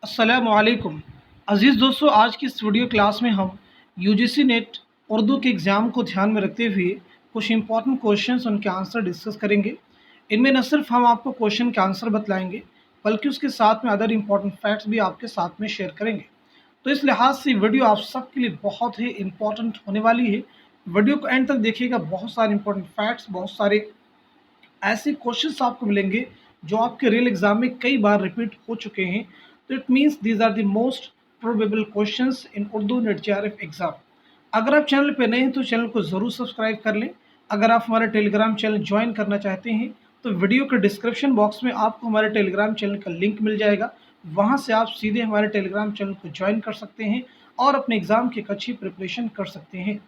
अस्सलामुअलैकुम अज़ीज़ दोस्तों, आज की इस वीडियो क्लास में हम यूजीसी नेट उर्दू के एग्ज़ाम को ध्यान में रखते हुए कुछ इंपॉर्टेंट क्वेश्चंस उनके आंसर डिस्कस करेंगे। इनमें न सिर्फ हम आपको क्वेश्चन के आंसर बतलाएंगे बल्कि उसके साथ में अदर इंपॉर्टेंट फैक्ट्स भी आपके साथ में शेयर करेंगे। तो इस लिहाज से वीडियो आप सबके लिए बहुत ही इंपॉर्टेंट होने वाली है। वीडियो को एंड तक देखिएगा, बहुत सारे इंपॉर्टेंट फैक्ट्स, बहुत सारे ऐसे क्वेश्चंस आपको मिलेंगे जो आपके रियल एग्जाम में कई बार रिपीट हो चुके हैं। तो it means these are the most probable questions in Urdu NET JRF exam. अगर आप चैनल पर नए हैं तो चैनल को ज़रूर सब्सक्राइब कर लें। अगर आप हमारे टेलीग्राम चैनल ज्वाइन करना चाहते हैं तो वीडियो के डिस्क्रिप्शन बॉक्स में आपको हमारे टेलीग्राम चैनल का लिंक मिल जाएगा। वहाँ से आप सीधे हमारे टेलीग्राम चैनल को ज्वाइन कर सकते हैं और अपने एग्ज़ाम की एक अच्छी प्रिपरेशन कर सकते हैं।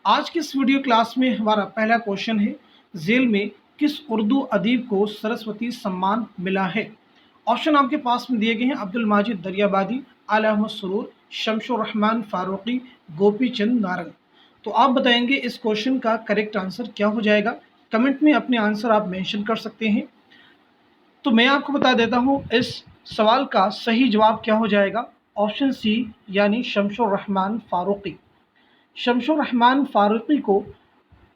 आज की इस वीडियो क्लास में हमारा पहला क्वेश्चन है, जेल में किस उर्दू अदीब को सरस्वती सम्मान मिला है। ऑप्शन आपके पास में दिए गए हैं, अब्दुल माजिद दरियाबादी, आला अहमद सुरूर, शमशुर रहमान फारूकी, गोपी चंद नारंग। तो आप बताएंगे इस क्वेश्चन का करेक्ट आंसर क्या हो जाएगा। कमेंट में अपने आंसर आप मेंशन कर सकते हैं। तो मैं आपको बता देता हूं इस सवाल का सही जवाब क्या हो जाएगा। ऑप्शन सी यानी शमशुर रहमान फारूकी। शमशुर रहमान फारूकी को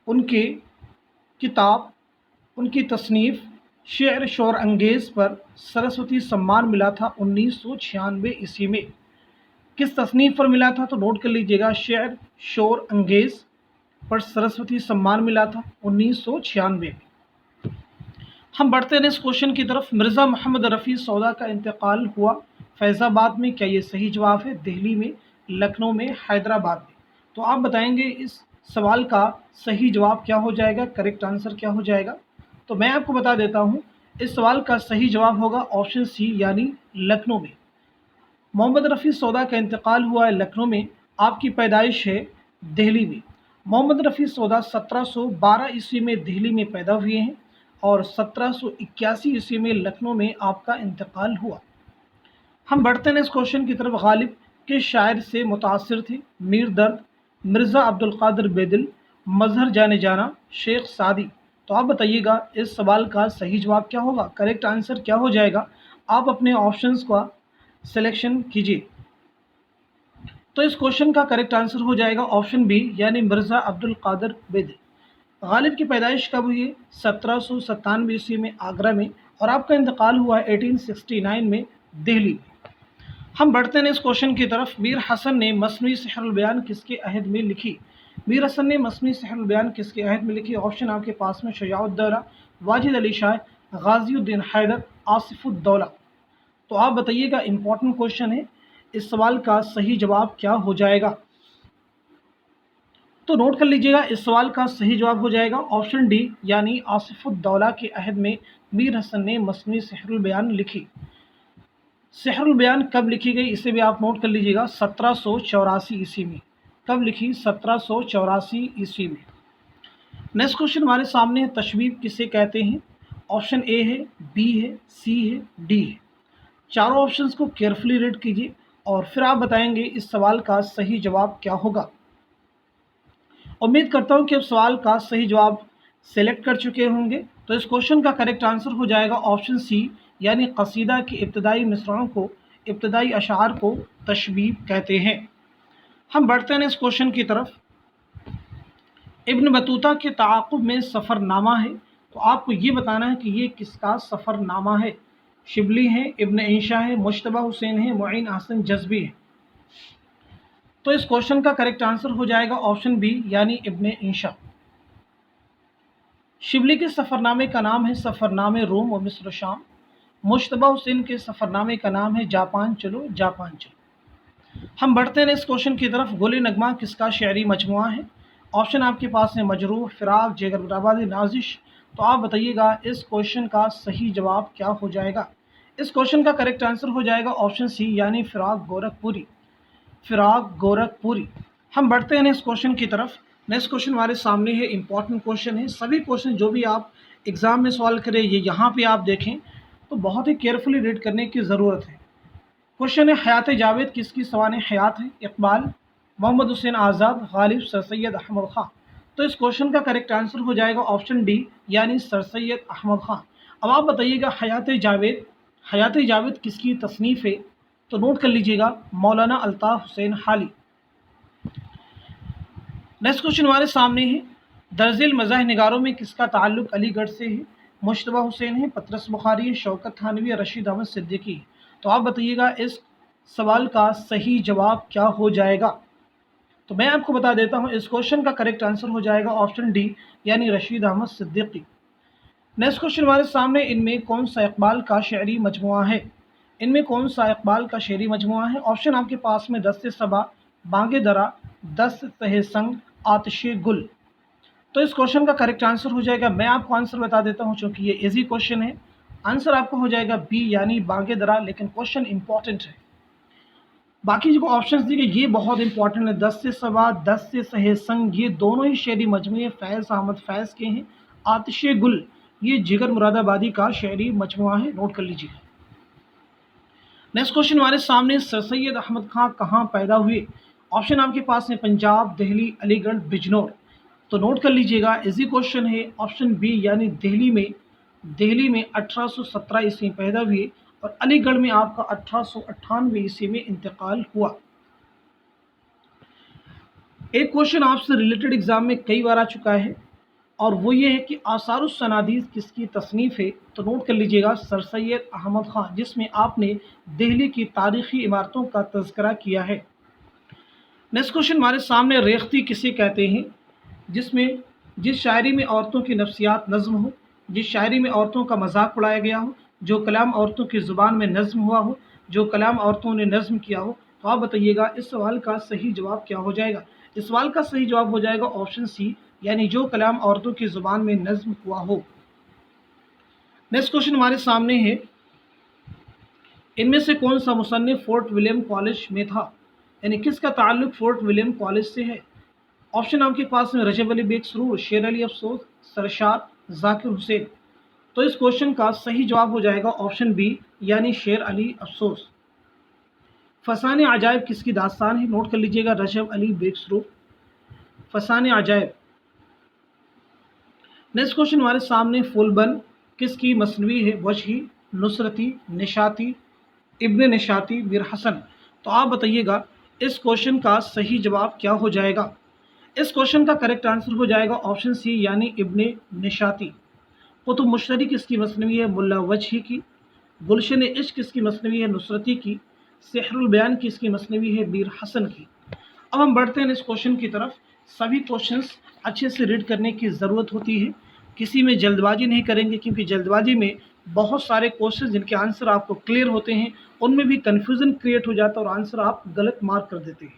उनके किताब, उनकी तसनीफ़ शेर शोर अंगेज़ पर सरस्वती सम्मान मिला था 1996 ईस्वी में। किस तसनीफ़ पर मिला था तो नोट कर लीजिएगा, शेर शोर अंगेज़ पर सरस्वती सम्मान मिला था 1996 में। हम बढ़ते हैं इस क्वेश्चन की तरफ। मिर्ज़ा मोहम्मद रफ़ी सौदा का इंतकाल हुआ फैज़ाबाद में, क्या ये सही जवाब है? दिल्ली में, लखनऊ में, हैदराबाद में। तो आप बताएंगे इस सवाल का सही जवाब क्या हो जाएगा, करेक्ट आंसर क्या हो जाएगा। तो मैं आपको बता देता हूँ, इस सवाल का सही जवाब होगा ऑप्शन सी यानी लखनऊ में। मोहम्मद रफ़ी सौदा का इंतकाल हुआ है लखनऊ में, आपकी पैदाइश है दिल्ली में। मोहम्मद रफ़ी सौदा 1712 ईस्वी में दिल्ली में पैदा हुए हैं और 1781 ईस्वी में लखनऊ में आपका इंतकाल हुआ। हम बढ़ते हैं इस क्वेश्चन की तरफ। गालिब किस शायर से मुतासिर थे? मीर दर्द, मिर्ज़ा अब्दुल कादिर बेदिल, मजहर जाने जाना, शेख सादी। तो आप बताइएगा इस सवाल का सही जवाब क्या होगा, करेक्ट आंसर क्या हो जाएगा। आप अपने ऑप्शंस का सिलेक्शन कीजिए। तो इस क्वेश्चन का करेक्ट आंसर हो जाएगा ऑप्शन बी यानी मिर्ज़ा अब्दुल कादिर बेदिल। गालिब की पैदाइश कब हुई है? 1797 ईस्वी में आगरा में, और आपका इंतकाल हुआ है 1869 में दिल्ली में। हम बढ़ते हैं इस क्वेश्चन की तरफ। मीर हसन ने मसनवी सिहरुल बयान किसके अहद में लिखी? मीर हसन ने मसनवी सिहरुल बयान किसके अहद में लिखी? ऑप्शन आपके पास में शुजाउद्दौला, वाजिद अली शाह, गाजिउद्दीन हैदर, आसिफुद्दौला। तो आप बताइएगा, इंपॉर्टेंट क्वेश्चन है, इस सवाल का सही जवाब क्या हो जाएगा। तो नोट कर लीजिएगा, इस सवाल का सही जवाब हो जाएगा ऑप्शन डी यानी आसिफुद्दौला के अहद में मीर हसन ने मसनवी सिहरुल बयान लिखी। सिहरुल बयान कब लिखी गई इसे भी आप नोट कर लीजिएगा, 1784 ईस्वी में। कब लिखी? 1784 ईस्वी में। नेक्स्ट क्वेश्चन हमारे सामने है, तशबीब किसे कहते हैं? ऑप्शन ए है, बी है, सी है, डी है। चारों ऑप्शंस को केयरफुली रीड कीजिए और फिर आप बताएंगे इस सवाल का सही जवाब क्या होगा। उम्मीद करता हूं कि आप सवाल का सही जवाब सेलेक्ट कर चुके होंगे। तो इस क्वेश्चन का करेक्ट आंसर हो जाएगा ऑप्शन सी यानी कसीदा के इब्तदाई मिसराओं को, इब्तदाई अशार को तशबीब कहते हैं। हम बढ़ते हैं इस क्वेश्चन की तरफ। इब्न बतूता के ताक़ुब में सफ़रनामा है, तो आपको ये बताना है कि ये किसका सफ़रनामा है। शिबली है, इब्न इंशा है, मुश्तबा हुसैन है, मुईन हसन जज़बी है। तो इस क्वेश्चन का करेक्ट आंसर हो जाएगा ऑप्शन बी यानी इब्न इंशा। शिबली के सफ़रनामे का नाम है सफ़रनामे रोम और मिस्र शाम। मुश्तबा हुसैन के सफ़रनामे का नाम है जापान चलो जापान चलो। हम बढ़ते हैं इस क्वेश्चन की तरफ। गुल नगमा किसका शेरी मजमुआ है? ऑप्शन आपके पास है मजरूह, फिराक, जिगर बराबादी, नाजिश। तो आप बताइएगा इस क्वेश्चन का सही जवाब क्या हो जाएगा। इस क्वेश्चन का करेक्ट आंसर हो जाएगा ऑप्शन सी यानी फिराक गोरखपुरी। फिराक गोरखपुरी। हम बढ़ते हैं इस क्वेश्चन की तरफ। नेक्स्ट क्वेश्चन हमारे सामने है, इंपॉर्टेंट क्वेश्चन है। सभी क्वेश्चन जो भी आप एग्जाम में सॉल्व करें, ये यहाँ पे आप देखें तो बहुत ही केयरफुली रीड करने की ज़रूरत है। क्वेश्चन है, हयात जावेद किसकी सवाने हयात है? इकबाल, मोहम्मद हुसैन आज़ाद, गालिब, सर सैयद अहमद खां। तो इस क्वेश्चन का करेक्ट आंसर हो जाएगा ऑप्शन डी यानी सर सैयद अहमद खां। अब आप बताइएगा हयात जावेद किसकी तसनीफ़ है? तो नोट कर लीजिएगा मौलाना अल्ताफ़ हुसैन हाली। नेक्स्ट क्वेश्चन हमारे सामने है, दर्जिल मज़ाह निगारों में किसका ताल्लुक अलीगढ़ से है? मुश्तबा हुसैन है, पतरस बुखारी है, शौकत थानवी या रशीद अहमद सिद्दीकी। तो आप बताइएगा इस सवाल का सही जवाब क्या हो जाएगा। तो मैं आपको बता देता हूँ, इस क्वेश्चन का करेक्ट आंसर हो जाएगा ऑप्शन डी यानी रशीद अहमद सिद्दीकी। नेक्स्ट क्वेश्चन हमारे सामने, इनमें कौन सा इकबाल का शेरी मजमुआ है? इनमें कौन सा इकबाल का शेरी मजमुआ है? ऑप्शन आपके पास में दस्त सबा, बांगे दरा, दस्त तहे संग, आतिशे गुल। तो इस क्वेश्चन का करेक्ट आंसर हो जाएगा, मैं आपको आंसर बता देता हूं क्योंकि ये इजी क्वेश्चन है। आंसर आपको हो जाएगा बी यानी बांगे दरा, लेकिन क्वेश्चन इंपॉर्टेंट है। बाकी जो ऑप्शंस दिए गए ये बहुत इंपॉर्टेंट है। दस्त सबा, दस्त सहे संग, ये दोनों ही शेरी मजमुए फैज़ अहमद फैज़ के हैं। आतिशे गुल ये जिगर मुरादाबादी का शेरी मजमुआ है, नोट कर लीजिए। नेक्स्ट क्वेश्चन हमारे सामने, सर सैयद अहमद खां कहाँ पैदा हुए? ऑप्शन आपके पास है पंजाब, दिल्ली, अलीगढ़, बिजनौर। तो नोट कर लीजिएगा, इजी क्वेश्चन है। ऑप्शन बी यानी दिल्ली में 1817 ईस्वी में पैदा हुए और अलीगढ़ में आपका 1898 ईस्वी में इंतकाल हुआ। एक क्वेश्चन आपसे रिलेटेड एग्जाम में कई बार आ चुका है और वो ये है कि आसारुस सनादीस किसकी तसनीफ़ है? तो नोट कर लीजिएगा सर सैयद अहमद खां, जिसमें आपने दिल्ली की तारीखी इमारतों का तज़किरा किया है। नेक्स्ट क्वेश्चन हमारे सामने, रेख्ती किसे कहते हैं? जिस शायरी में औरतों की नफ्सियात नज़्म हो, जिस शायरी में औरतों का मजाक उड़ाया गया हो, जो कलाम औरतों की ज़ुबान में नज़्म हुआ हो, जो कलाम औरतों ने नज़्म किया हो। तो आप बताइएगा इस सवाल का सही जवाब क्या हो जाएगा। इस सवाल का सही जवाब हो जाएगा ऑप्शन सी यानी जो कलाम औरतों की ज़ुबान में नज़्म हुआ हो। नेक्स्ट क्वेश्चन हमारे सामने है, इनमें से कौन सा मुसन्निफ फोर्ट विलियम कॉलेज में था? यानी किसका ताल्लुक फोर्ट विलियम कॉलेज से है? ऑप्शन आपके पास में रजब अली बेग सरूर, शेर अली अफसोस, सरशाद, जाकिर हुसैन। तो इस क्वेश्चन का सही जवाब हो जाएगा ऑप्शन बी यानी शेर अली अफसोस। फसाने अजायब किसकी दास्तान है? नोट कर लीजिएगा रजब अली बेग सरूर, फसाने अजायब। नेक्स्ट क्वेश्चन हमारे सामने, फुलबन किसकी मसनवी है? वजही, नुसरती, निशाती, इब्न निशाती, मीर हसन। तो आप बताइएगा इस क्वेश्चन का सही जवाब क्या हो जाएगा। इस क्वेश्चन का करेक्ट आंसर हो जाएगा ऑप्शन सी यानी इब्ने निशाती। कुतुब मुश्तरी किसकी मसनवी है? मुल्ला वजही की। गुलशन इश्क किसकी मसनवी है? नुसरती की। सेहरुल बयान किसकी मसनवी है? मीर हसन की। अब हम बढ़ते हैं इस क्वेश्चन की तरफ। सभी क्वेश्चंस अच्छे से रीड करने की ज़रूरत होती है, किसी में जल्दबाजी नहीं करेंगे क्योंकि जल्दबाजी में बहुत सारे क्वेश्चंस जिनके आंसर आपको क्लियर होते हैं उनमें भी कन्फ्यूज़न क्रिएट हो जाता है और आंसर आप गलत मार्क कर देते हैं।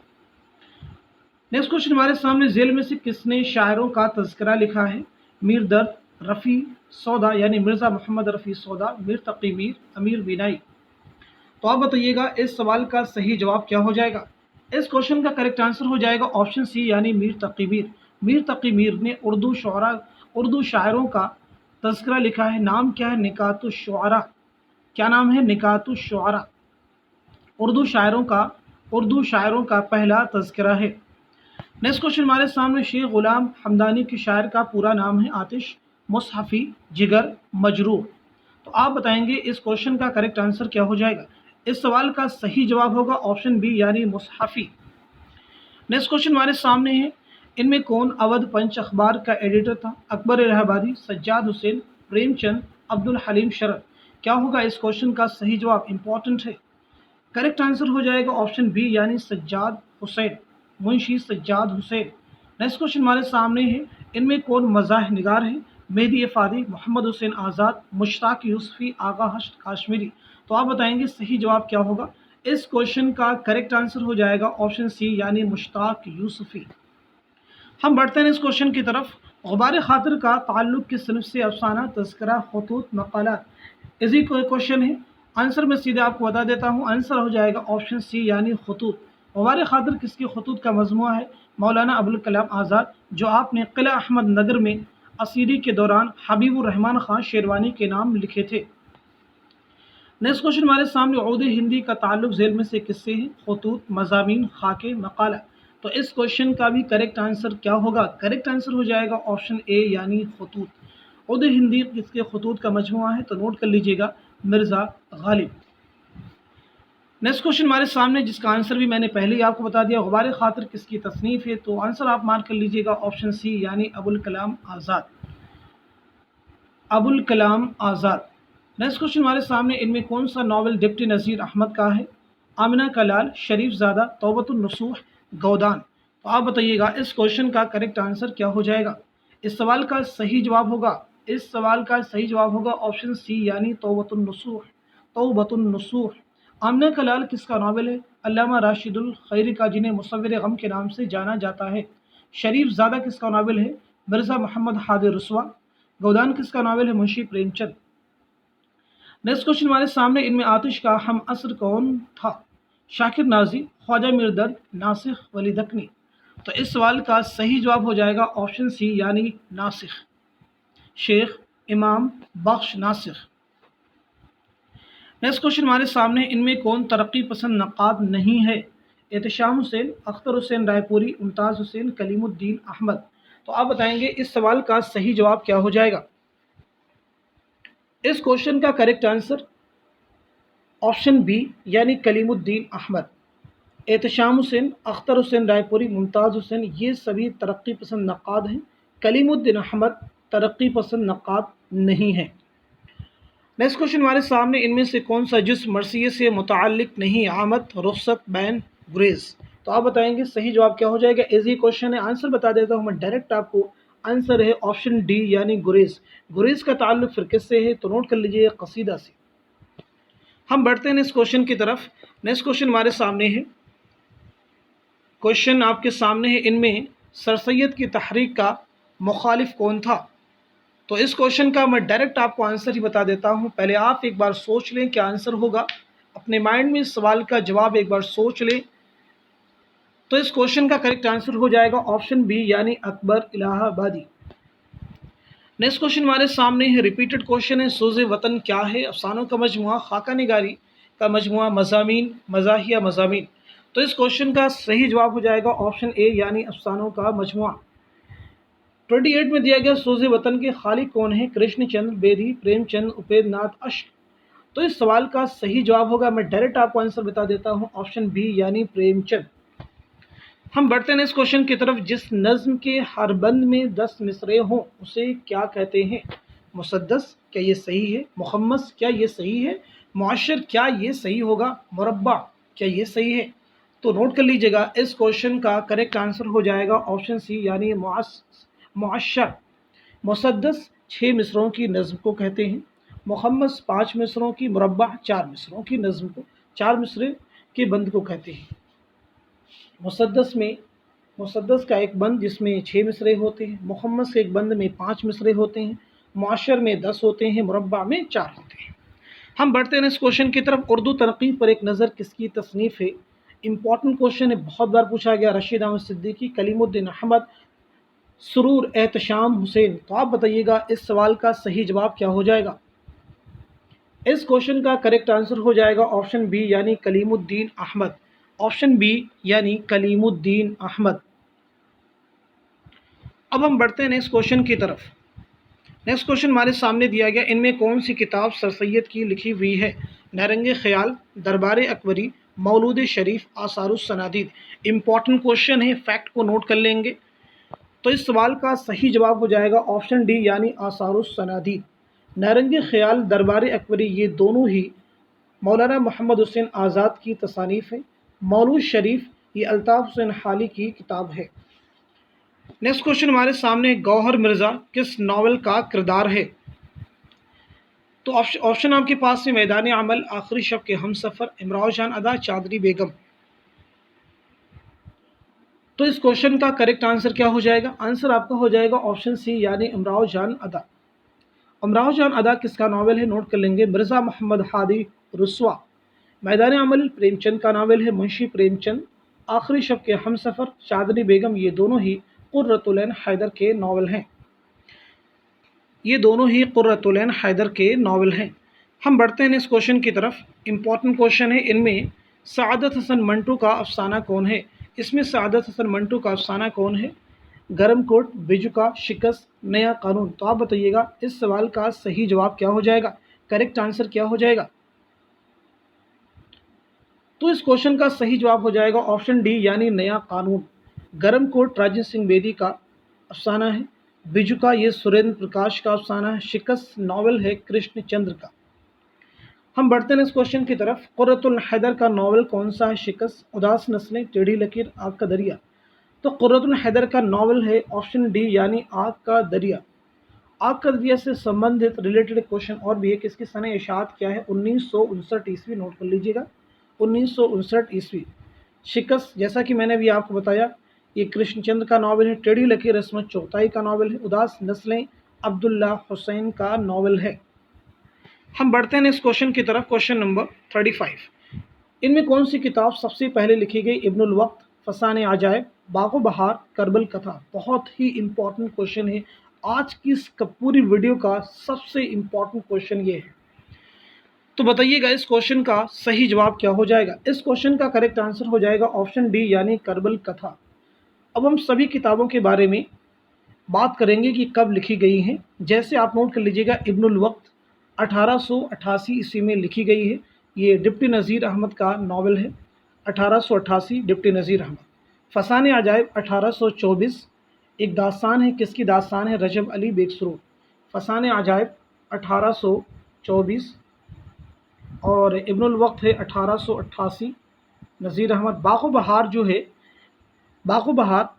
नेक्स्ट क्वेश्चन हमारे सामने, जेल में से किसने शायरों का तज़किरा लिखा है? मीर दर्द, रफ़ी सौदा यानी मिर्ज़ा मोहम्मद रफ़ी सौदा, मीर तक़ी मीर, अमीर बीनाई। तो आप बताइएगा इस सवाल का सही जवाब क्या हो जाएगा। इस क्वेश्चन का करेक्ट आंसर हो जाएगा ऑप्शन सी यानी मीर तक़ी मीर। मीर तक़ी मीर ने उर्दू शायरों का तज़किरा लिखा है। नाम क्या है? निकातुश शुअरा। क्या नाम है? निकातुश शुअरा। उर्दू शायरों का पहला तज़किरा है। नेक्स्ट क्वेश्चन हमारे सामने, शेख गुलाम हमदानी की शायर का पूरा नाम है? आतिश, मुसहफ़ी, जिगर, मजरूह। तो आप बताएंगे इस क्वेश्चन का करेक्ट आंसर क्या हो जाएगा। इस सवाल का सही जवाब होगा ऑप्शन बी यानी मुसहफ़ी। नेक्स्ट क्वेश्चन हमारे सामने है, इनमें कौन अवध पंच अखबार का एडिटर था? अकबर इलाहाबादी, सज्जाद हुसैन, प्रेमचंद, अब्दुल हलीम शरद। क्या होगा इस क्वेश्चन का सही जवाब? इंपॉर्टेंट है। करेक्ट आंसर हो जाएगा ऑप्शन बी यानी सज्जाद हुसैन, मुंशी सज्जाद हुसैन। नेक्स्ट क्वेश्चन हमारे सामने है, इनमें कौन मज़ाह निगार है? मेहदी फादी, मोहम्मद हुसैन आज़ाद, मुश्ताक यूसुफ़ी, आगा हश्त काश्मीरी। तो आप बताएंगे सही जवाब क्या होगा। इस क्वेश्चन का करेक्ट आंसर हो जाएगा ऑप्शन सी यानी मुश्ताक यूसुफ़ी। हम बढ़ते हैं इस क्वेश्चन की तरफ। गुबार खातिर का ताल्लुक किस सिनफ से? अफसाना, तज़किरा, खुतूत, मक़ालात। इजी क्वेश्चन है, आंसर मैं सीधे आपको बता देता हूँ। आंसर हो जाएगा ऑप्शन सी यानी खुतूत। गुबार खातिर किसकी खुतूत का मजमूआ है? मौलाना अबुल कलाम आज़ाद, जो आपने किला अहमद नगर में असीरी के दौरान हबीबुर रहमान खान शेरवानी के नाम लिखे थे। नेक्स्ट क्वेश्चन हमारे सामने, उर्दू हिंदी का ताल्लुक झेल में से किससे है? खुतूत, मज़ामीन, खाके, मकाला। तो इस क्वेश्चन का भी करेक्ट आंसर क्या होगा? करेक्ट आंसर हो जाएगा ऑप्शन ए यानी खुतूत। उर्दू हिंदी किसके खुतूत का मजमुआ है? तो नोट कर लीजिएगा मिर्ज़ा गालिब। नेक्स्ट क्वेश्चन हमारे सामने जिसका आंसर भी मैंने पहले ही आपको बता दिया, गुबार खातिर किसकी तसनीफ़ है? तो आंसर आप मार्क कर लीजिएगा ऑप्शन सी यानी अबुल कलाम आज़ाद। अबुल कलाम आज़ाद। नेक्स्ट क्वेश्चन हमारे सामने, इनमें कौन सा नावल डिप्टी नज़ीर अहमद का है? आमिना का लाल, शरीफ ज़ादा, तौबतुन नसूह, गौदान। तो आप बताइएगा इस क्वेश्चन का करेक्ट आंसर क्या हो जाएगा? इस सवाल का सही जवाब होगा, इस सवाल का सही जवाब होगा ऑप्शन सी यानी तौबतुन नसूह। तौबतुन नसूह। आमिना का लाल किसका नावल है? अल्लामा राशिदुल खैरी का, जिन्हें मुसव्विर गम के नाम से जाना जाता है। शरीफ ज़ादा किसका नावल है? मिर्ज़ा मोहम्मद हादी रसवा। गौदान किसका नावल है? मुंशी प्रेमचंद। नेक्स्ट क्वेश्चन हमारे सामने, इनमें आतिश का हम असर कौन था? शाकिर नाजी, ख्वाजा मीरदर्द, नासिख, वली दक्नी। तो इस सवाल का सही जवाब हो जाएगा ऑप्शन सी यानी नासिख, शेख इमाम बख्श नासिख। नेक्स्ट क्वेश्चन हमारे सामने, इनमें कौन तरक्की पसंद नक़ाद नहीं है? एहतशाम हुसैन, अख्तर हुसैन रायपुरी, मुमताज़ हुसैन, कलीमुद्दीन अहमद। तो आप बताएंगे इस सवाल का सही जवाब क्या हो जाएगा? इस क्वेश्चन का करेक्ट आंसर ऑप्शन बी यानी कलीमुद्दीन अहमद। एहतशाम हुसैन, अख्तर हुसैन रायपुरी, मुमताज़ हुसैन, ये सभी तरक्की पसंद नक़ाद हैं। कलीमुद्दीन अहमद तरक्की पसंद नक़ाद नहीं है। नेक्स्ट क्वेश्चन हमारे सामने, इनमें से कौन सा जिस्म मरसिये से मुताल्लिक नहीं? आमद, रुखसत, बैन, गुरेज। तो आप बताएंगे सही जवाब क्या हो जाएगा? इजी क्वेश्चन है, आंसर बता देता हूँ मैं डायरेक्ट आपको। आंसर है ऑप्शन डी यानी गुरेज। गुरेज का ताल्लुक फिर किससे है? तो नोट कर लीजिए, कसीदा से। हम बढ़ते हैं नेक्स्ट क्वेश्चन की तरफ। नेक्स्ट क्वेश्चन हमारे सामने है, क्वेश्चन आपके सामने है, इनमें सर सैयद की तहरीक का मुखालिफ कौन था? तो इस क्वेश्चन का मैं डायरेक्ट आपको आंसर ही बता देता हूं, पहले आप एक बार सोच लें क्या आंसर होगा, अपने माइंड में इस सवाल का जवाब एक बार सोच लें। तो इस क्वेश्चन का करेक्ट आंसर हो जाएगा ऑप्शन बी यानी अकबर इलाहाबादी। नेक्स्ट क्वेश्चन हमारे सामने है, रिपीटेड क्वेश्चन है, सोज़े वतन क्या है? अफसानों का मजमुआ, खाका निगारी का मजमुआ, मज़ामीन, मज़ाहिया मज़ामीन। तो इस क्वेश्चन का सही जवाब हो जाएगा ऑप्शन ए यानी अफसानों का मजमुआ। 28 में दिया गया सोज़े वतन के खालिक कौन है? कृष्णचंद्र बेदी, प्रेमचंद, उपेंद्र नाथ अश्क। तो इस सवाल का सही जवाब होगा, मैं डायरेक्ट आपको आंसर बता देता हूं, ऑप्शन बी यानी प्रेमचंद। हम बढ़ते हैं इस क्वेश्चन की तरफ, जिस नज्म के हर बंद में 10 मिसरे हों उसे क्या कहते हैं? मुसद्दस, क्या ये सही है? मुखम्मस, क्या ये सही है? मुअश्शर, क्या ये सही होगा? मुरब्बा, क्या ये सही है? तो नोट कर लीजिएगा, इस क्वेश्चन का करेक्ट आंसर हो जाएगा ऑप्शन सी यानी मुअश्शर। मुसद्दस 6 मिसरों की नज़्म को कहते हैं, मुखम्मस 5 मिसरों की, मुरब्बा 4 मिसरों की नज़्म को, 4 मिसरे के बंद को कहते हैं। मुसद्दस का एक बंद जिसमें 6 मिसरे होते हैं, मुखम्मस के एक बंद में 5 मिसरे होते हैं, मुअश्शर में 10 होते हैं, मुरब्बा में 4 होते हैं। हम बढ़ते हैं इस क्वेश्चन की तरफ, उर्दू तरक़ीब पर एक नज़र किसकी तसनीफ़ है? इंपॉर्टेंट क्वेश्चन है, बहुत बार पूछा गया, रशीद अहमद सिद्दीकी, कलीमुद्दीन अहमद, सुरूर, एहतशाम हुसैन। तो आप बताइएगा इस सवाल का सही जवाब क्या हो जाएगा? इस क्वेश्चन का करेक्ट आंसर हो जाएगा ऑप्शन बी यानी कलीमुद्दीन अहमद। ऑप्शन बी यानी कलीमुद्दीन अहमद। अब हम बढ़ते हैं नेक्स्ट क्वेश्चन की तरफ। नेक्स्ट क्वेश्चन हमारे सामने दिया गया, इनमें कौन सी किताब सर सैयद की लिखी हुई है? नहरंगे ख्याल, दरबार अकबरी, मौलूद शरीफ, आसारुस सनादीद। इंपॉर्टेंट क्वेश्चन है, फैक्ट को नोट कर लेंगे। तो इस सवाल का सही जवाब हो जाएगा ऑप्शन डी यानी आसारुस सनादीद। नहरंगे ख्याल, दरबार अकबरी, ये दोनों ही मौलाना मोहम्मद हुसैन आज़ाद की तसानीफ़ है। मौलूद शरीफ ये अल्ताफ़ हुसैन हाली की किताब है। नेक्स्ट क्वेश्चन हमारे सामने, गौहर मिर्ज़ा किस नावल का किरदार है? तो ऑप्शन आपके पास है, मैदान अमल, आखिरी शब के हमसफ़र, इमरान जान अदा, चादरी बेगम। तो इस क्वेश्चन का करेक्ट आंसर क्या हो जाएगा? आंसर आपका हो जाएगा ऑप्शन सी यानी इमरान जान अदा। इमरान जान अदा किसका नावल है? नोट कर लेंगे, मिर्ज़ा मोहम्मद हादी रसवा। मैदान अमल प्रेमचंद का नावल है, मुंशी प्रेमचंद। आखिरी शब के हमसफ़र, चादरी बेगम, ये दोनों ही कुर्रतुल-ऐन हैदर के नावल हैं। ये दोनों ही कुर्रतुल-ऐन हैदर के नावल हैं। हम बढ़ते हैं इस क्वेश्चन की तरफ। इंपॉर्टेंट क्वेश्चन है, इनमें सआदत हसन मंटू का अफसाना कौन है? इसमें सआदत हसन मंटू का अफसाना कौन है? गरम कोट, बिजुका, शिकस्त, नया कानून। तो आप बताइएगा इस सवाल का सही जवाब क्या हो जाएगा? करेक्ट आंसर क्या हो जाएगा? तो इस क्वेश्चन का सही जवाब हो जाएगा ऑप्शन डी यानी नया कानून। गरम कोट राजेंद्र सिंह बेदी का अफसाना है। बिजू का ये सुरेंद्र प्रकाश का अफसाना है। शिकस्त नॉवल है कृष्ण चंद्र का। हम बढ़ते हैं नेक्स्ट क्वेश्चन की तरफ। कुर्रतुल हैदर का नॉवल कौन सा है? शिकस्त, उदास नस्लें, टेढ़ी लकीर, आग का दरिया। तो कुर्रतुल हैदर का नॉवल है ऑप्शन डी यानी आग का दरिया। आग का दरिया से संबंधित रिलेटेड क्वेश्चन और भी है कि इसकी सने इशात क्या है? 1959 ईस्वी, नोट कर लीजिएगा 1959 ईस्वी। शिकस्त जैसा कि मैंने भी आपको बताया ये कृष्णचंद्र का नॉवल है। टेढ़ी लकीर इसमत चौथाई का नॉवल है। उदास नस्लें अब्दुल्ला हुसैन का नॉवल है। हम बढ़ते हैं नेक्स्ट क्वेश्चन की तरफ। Question number 35। इनमें कौन सी किताब सबसे पहले लिखी गई? इब्नुल वक्त, फसाने अजायब, बागो बहार, करबल कथा। बहुत ही इंपॉर्टेंट क्वेश्चन है। आज की इस पूरी वीडियो का सबसे इंपॉर्टेंट क्वेश्चन ये है। तो बताइएगा इस क्वेश्चन का सही जवाब क्या हो जाएगा? इस क्वेश्चन का करेक्ट आंसर हो जाएगा ऑप्शन डी यानी करबल कथा। अब हम सभी किताबों के बारे में बात करेंगे कि कब लिखी गई हैं। जैसे आप नोट कर लीजिएगा इब्नुल वक्त 1888 ईस्वी में लिखी गई है। ये डिप्टी नज़ीर अहमद का नावल है। 1888 डिप्टी नज़ीर अहमद। फसाने अजायब 1824 एक दास्तान है। किसकी दास्तान है? रजब अली बेगसरूर। फसाने अजायब 1824 और इब्नुल वक्त है 1888 नज़ीर अहमद। बागो बहार जो है, बागो बहार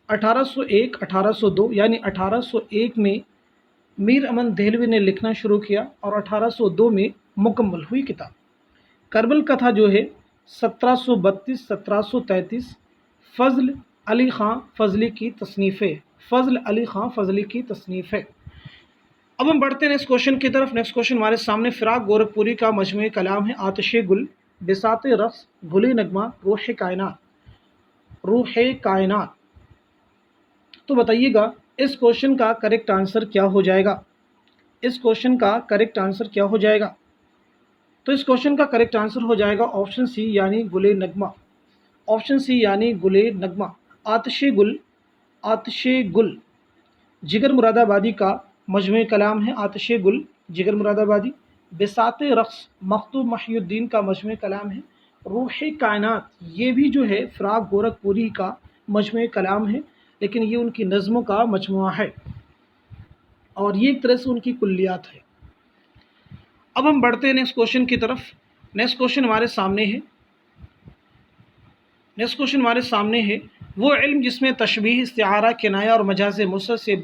1801 1802 यानी 1801 में मीर अमन देहलवी ने लिखना शुरू किया और 1802 में मुकम्मल हुई किताब। करबल कथा जो है 1732 1733 फजल अली ख़ां फजली की तसनीफ़ है। फजल अली ख़ां फजली की तसनीफ़ है। अब हम बढ़ते हैं नेक्स्ट क्वेश्चन की तरफ। नेक्स्ट क्वेश्चन हमारे सामने। फ़िराक गोरखपुरी का मजमूई कलाम है आतिशे गुल, बिसाते रक़्स, गुली नगमा, रूह कायनात। रूह कायनात। तो बताइएगा इस क्वेश्चन का करेक्ट आंसर क्या हो जाएगा? इस क्वेश्चन का करेक्ट आंसर क्या हो जाएगा? तो इस क्वेश्चन का करेक्ट आंसर हो जाएगा ऑप्शन सी यानी गुले नगमा। ऑप्शन सी यानी गुले नगमा। आतिशे गुल, आतिशे गुल जिगर मुरादाबादी का मजमूई कलाम है। आतिशे गुल जिगर मुरादाबादी। बिसाते रक़्स मखदूम महिउद्दीन का मजमूई कलाम है। रूह कायनात ये भी जो है फ़िराक गोरखपुरी का मजमूई कलाम है, लेकिन ये उनकी नज़मों का मजमुआ है और ये एक तरह से उनकी कुल्लियात है। अब हम बढ़ते हैं नेक्स्ट क्वेश्चन की तरफ। नेक्स्ट क्वेश्चन हमारे सामने है। नेक्स्ट क्वेश्चन हमारे सामने है वो इल्म जिसमें तशबीह, इस्तिआरा, किनाया और मजाज मुरसल से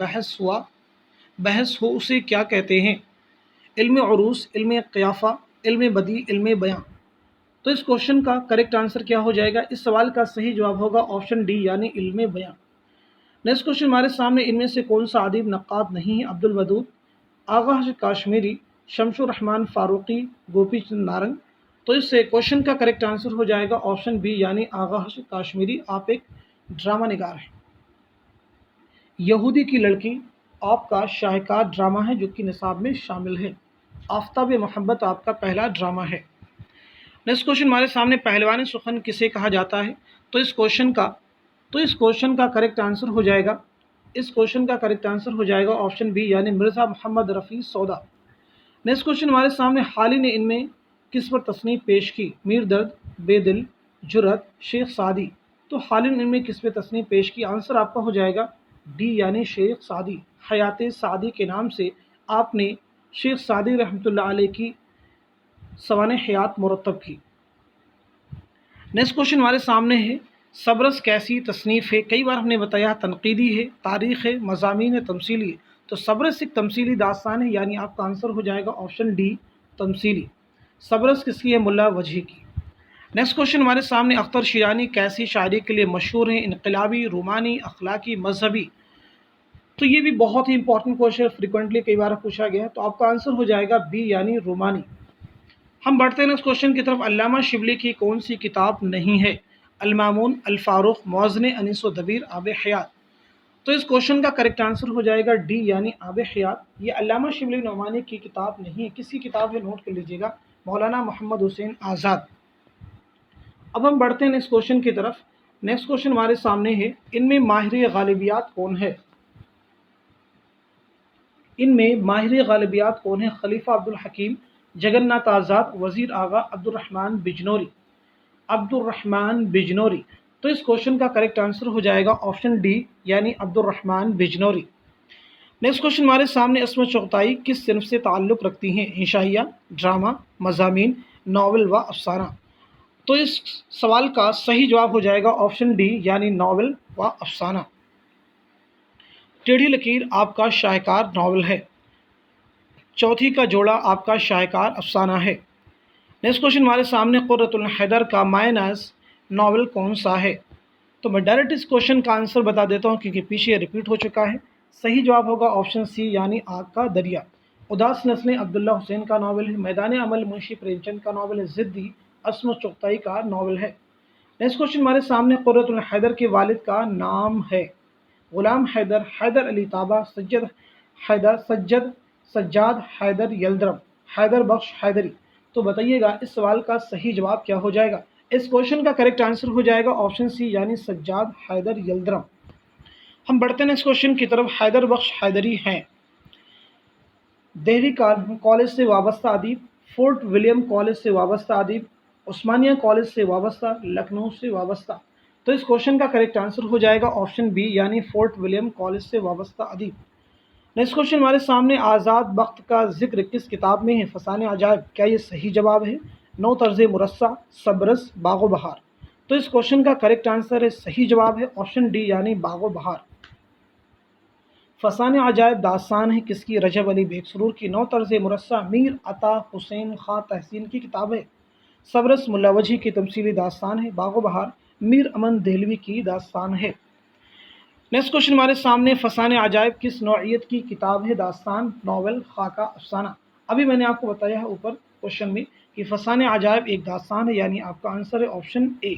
बहस हो उसे क्या कहते हैं? इल्म उरूस, इल्म क़ियाफ़ा, इल्म बदी, इल्म बयां। तो इस क्वेश्चन का करेक्ट आंसर क्या हो जाएगा? इस सवाल का सही जवाब होगा ऑप्शन डी यानी इल्म बयां। नेक्स्ट क्वेश्चन हमारे सामने। इनमें से कौन सा अदीब नक्काद नहीं है? अब्दुल वदूद, आगा हज काश्मीरी, शमशुर रहमान फारूकी, गोपी चंद नारंग। तो इस क्वेश्चन का करेक्ट आंसर हो जाएगा ऑप्शन बी यानी आगा हज काश्मीरी। आप एक ड्रामा निगार हैं। यहूदी की लड़की आपका शाहकार ड्रामा है जो कि निसाब में शामिल है। आफ्ताब मोहब्बत आपका पहला ड्रामा है। नेक्स्ट क्वेश्चन हमारे सामने। पहलवान सुखन किसे कहा जाता है? तो इस क्वेश्चन का करेक्ट आंसर हो जाएगा, इस क्वेश्चन का करेक्ट आंसर हो जाएगा ऑप्शन बी यानी मिर्ज़ा मोहम्मद रफ़ी सौदा। नेक्स्ट क्वेश्चन हमारे सामने। हाली ने इनमें किस पर तसनीफ़ पेश की? मीर दर्द, बेदिल, जुरत, शेख सादी। तो हाली ने इनमें किस पर तसनीफ़ पेश की? आंसर आपका हो जाएगा डी यानी शेख सादी। हयात सादी के नाम से आपने शेख सादी रहमतुल्लाह अलैह की सवाने हयात मुरतब की। नेक्स्ट क्वेश्चन हमारे सामने है। सबरस कैसी तसनीफ़ है? कई बार हमने बताया तनकीदी है, तारीख़ है, मज़ामीन है, तमसीली है। तो सबरस एक तमसीली दास्तान है, यानी आपका आंसर हो जाएगा ऑप्शन डी तमसीली। सबरस किसकी है? मुल्ला वजही की। नेक्स्ट क्वेश्चन हमारे सामने। अख्तर शिरानी कैसी शायरी के लिए मशहूर हैं? इनकलाबी, रूमानी, अखलाकी, मजहबी। तो ये भी बहुत ही इंपॉर्टेंट क्वेश्चन, फ्रिक्वेंटली कई बार पूछा गया है। तो आपका आंसर हो जाएगा बी यानी रूमानी। हम बढ़ते हैं नेक्स्ट क्वेश्चन की तरफ। अल्लामा शिबली की कौन सी किताब नहीं है? अल-मामून, अल-फारूक, मौज़न अनीस व दबीर, आब हयात। तो इस क्वेश्चन का करेक्ट आंसर हो जाएगा डी यानी आब हयात। ये अल्लामा शिबली नोमानी की किताब नहीं है। किसकी किताब है? नोट कर लीजिएगा, मौलाना मोहम्मद हुसैन आज़ाद। अब हम बढ़ते हैं नेक्स्ट क्वेश्चन की तरफ। नेक्स्ट क्वेश्चन हमारे सामने है। इनमें माहिर गालिबियात कौन है? इनमें माहिर गालिबियात कौन है? खलीफा अब्दुल हकीम, जगन्नाथ आज़ाद, वज़ीर आगा, अब्दुल रहमान बिजनौरी। अब्दुर्रहमान बिजनौरी। तो इस क्वेश्चन का करेक्ट आंसर हो जाएगा ऑप्शन डी यानी अब्दुर्रहमान बिजनौरी। नेक्स्ट क्वेश्चन हमारे सामने, इसमें चौथाई किस सिन्फ से ताल्लुक़ रखती हैं? इंशाइया, ड्रामा, मज़ामीन, नावल व अफसाना। तो इस सवाल का सही जवाब हो जाएगा ऑप्शन डी यानी नावल व अफसाना। टेढ़ी लकीर आपका शाहकार नावल है, चौथी का जोड़ा आपका शाहकार अफसाना है। नेक्स्ट क्वेश्चन हमारे सामने, कुर्रतुल हैदर का मायनाज नावल कौन सा है? तो मैं डायरेक्ट इस क्वेश्चन का आंसर बता देता हूँ क्योंकि पीछे ये रिपीट हो चुका है। सही जवाब होगा ऑप्शन सी यानी आग का दरिया। उदास नस्लें अब्दुल्ला हुसैन का नावल है। मैदान अमल मुंशी प्रेमचंद का नावल है। ज़िद्दी असमत चुगताई का नावल है। नेक्स्ट क्वेश्चन हमारे सामने, कुर्रतुल हैदर के वालिद का नाम है? गुलाम हैदर, हैदर अली ताबा, सज्जद हैदर, सज्जाद हैदर यल्दरम, हैदर बख्श हैदरी। तो बताइएगा इस सवाल का सही जवाब क्या हो जाएगा? इस क्वेश्चन का करेक्ट आंसर हो जाएगा ऑप्शन सी यानी सज्जाद हैदर यल्दरम। हम बढ़ते हैं नेक्स्ट क्वेश्चन की तरफ। हैदर बख्श हैदरी हैं दिल्ली कॉलेज से वाबस्ता अदीब, फोर्ट विलियम कॉलेज से वाबस्ता अदीब, उस्मानिया कॉलेज से वाबस्ता, लखनऊ से वाबस्ता। तो इस क्वेश्चन का करेक्ट आंसर हो जाएगा ऑप्शन बी यानी फोर्ट विलियम कॉलेज से वाबस्ता अदीब। नेक्स्ट क्वेश्चन हमारे सामने, आज़ाद बख्त का जिक्र किस किताब में है? फसाने अजायब। क्या ये सही जवाब है? नौ तर्ज मुरस्सा, सबरस, बागो बहार। तो इस क्वेश्चन का करेक्ट आंसर है, सही जवाब है ऑप्शन डी यानी बागो बहार। फसाने अजायब दास्तान है किसकी? रजब अली बेगसरूर की। नौ तर्ज मुरस्सा मीर अता हुसैन खां तहसीन की किताब है। सबरस मुल्ला वजही की तमसीली दास्तान है। बागो बहार मीर अमन देहलवी की दास्तान है। नेक्स्ट क्वेश्चन हमारे सामने, फसाने अजायब किस नौइयत की किताब है? दास्तान, नावल, खाका, अफसाना। अभी मैंने आपको बताया है ऊपर क्वेश्चन में कि फसाने अजायब एक दास्तान है, यानी आपका आंसर है ऑप्शन ए।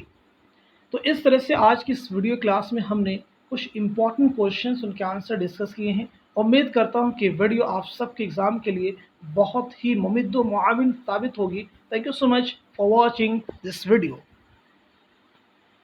तो इस तरह से आज की इस वीडियो क्लास में हमने कुछ इंपॉर्टेंट क्वेश्चंस उनके आंसर डिस्कस किए हैं। उम्मीद करता हूं कि वीडियो आप सबके एग्ज़ाम के लिए बहुत ही मुमिद्द व मुआविन साबित होगी। Thank you so much for watching this video.